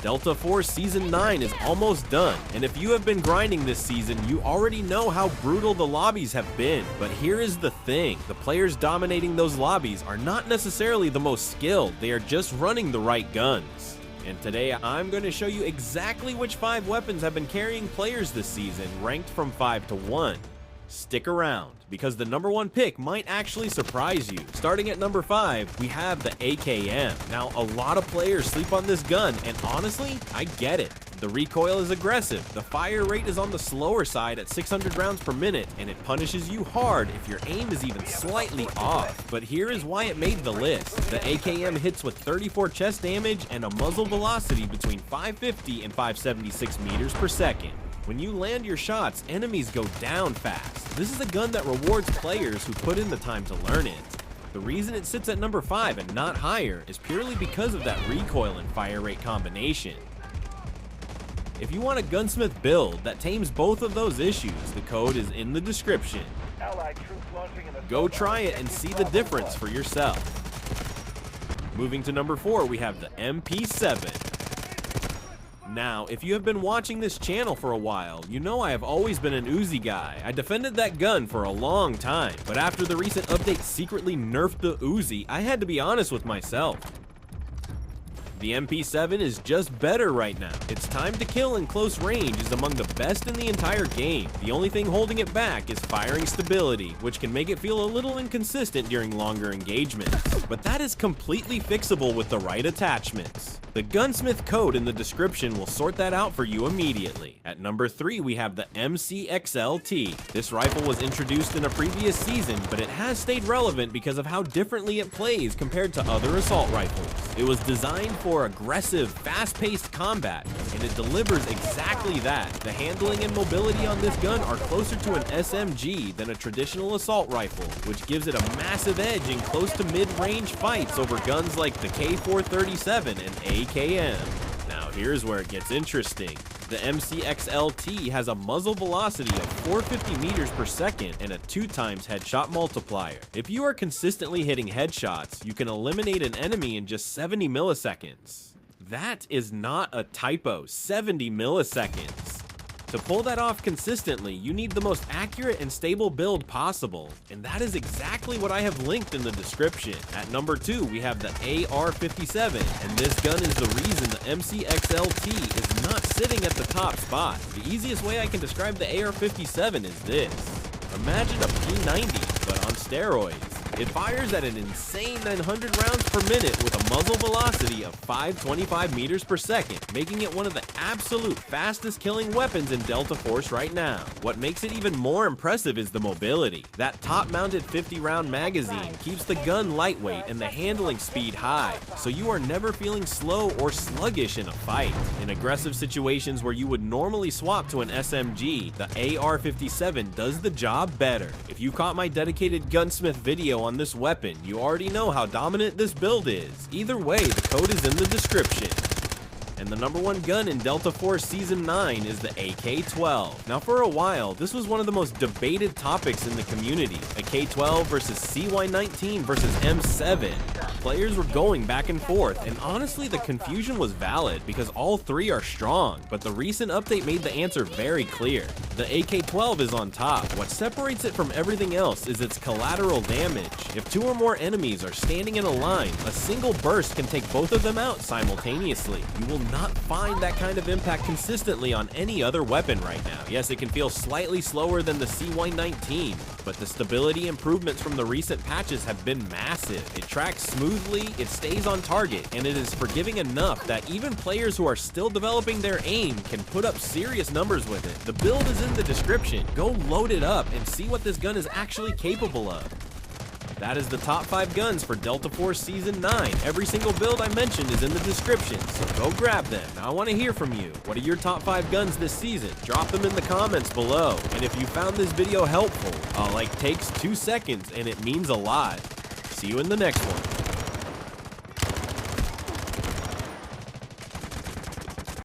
Delta Force Season 9 is almost done, and if you have been grinding this season, you already know how brutal the lobbies have been. But here is the thing, the players dominating those lobbies are not necessarily the most skilled, they are just running the right guns. And today I'm going to show you exactly which 5 weapons have been carrying players this season, ranked from 5 to 1. Stick around, because the number 1 pick might actually surprise you. Starting at number 5, we have the AKM. Now, a lot of players sleep on this gun, and honestly, I get it. The recoil is aggressive, the fire rate is on the slower side at 600 rounds per minute, and it punishes you hard if your aim is even slightly off. But here is why it made the list. The AKM hits with 34 chest damage and a muzzle velocity between 550 and 576 meters per second. When you land your shots, enemies go down fast. This is a gun that rewards players who put in the time to learn it. The reason it sits at number 5 and not higher is purely because of that recoil and fire rate combination. If you want a Gunsmith build that tames both of those issues, the code is in the description. Go try it and see the difference for yourself. Moving to number 4, we have the MP7. Now, if you have been watching this channel for a while, you know I have always been an Uzi guy. I defended that gun for a long time, but after the recent update secretly nerfed the Uzi, I had to be honest with myself. The MP7 is just better right now. Its time to kill in close range is among the best in the entire game. The only thing holding it back is firing stability, which can make it feel a little inconsistent during longer engagements. But that is completely fixable with the right attachments. The Gunsmith code in the description will sort that out for you immediately. At number 3, we have the MCX-LT. This rifle was introduced in a previous season, but it has stayed relevant because of how differently it plays compared to other assault rifles. It was designed for aggressive, fast-paced combat, and it delivers exactly that. The handling and mobility on this gun are closer to an SMG than a traditional assault rifle, which gives it a massive edge in close to mid-range fights over guns like the K437 and AKM. Now here's where it gets interesting. The MCX-LT has a muzzle velocity of 450 meters per second and a 2x headshot multiplier. If you are consistently hitting headshots, you can eliminate an enemy in just 70 milliseconds. That is not a typo, 70 milliseconds. To pull that off consistently, you need the most accurate and stable build possible, and that is exactly what I have linked in the description. At number 2, we have the AR-57, and this gun is the reason the MCX-LT is not sitting at the top spot. The easiest way I can describe the AR-57 is this. Imagine a P90, but on steroids. It fires at an insane 900 rounds per minute with a muzzle velocity of 525 meters per second, making it one of the absolute fastest killing weapons in Delta Force right now. What makes it even more impressive is the mobility. That top-mounted 50-round magazine keeps the gun lightweight and the handling speed high, so you are never feeling slow or sluggish in a fight. In aggressive situations where you would normally swap to an SMG, the AR-57 does the job better. If you caught my dedicated Gunsmith video on this weapon, you already know how dominant this build is. Either way, the code is in the description. And the number 1 gun in Delta Force Season 9 is the AK-12. Now for a while, this was one of the most debated topics in the community. AK-12 versus CY-19 versus M7. Players were going back and forth, and honestly the confusion was valid because all 3 are strong, but the recent update made the answer very clear. The AK-12 is on top. What separates it from everything else is its collateral damage. If 2 or more enemies are standing in a line, a single burst can take both of them out simultaneously. You will not find that kind of impact consistently on any other weapon right now. Yes, it can feel slightly slower than the CY-19, but the stability improvements from the recent patches have been massive. It tracks smoothly, it stays on target, and it is forgiving enough that even players who are still developing their aim can put up serious numbers with it. The build is in the description. Go load it up and see what this gun is actually capable of. That is the top 5 guns for Delta Force Season 9. Every single build I mentioned is in the description, so go grab them. Now I want to hear from you. What are your top 5 guns this season? Drop them in the comments below. And if you found this video helpful, a like takes 2 seconds and it means a lot. See you in the next one.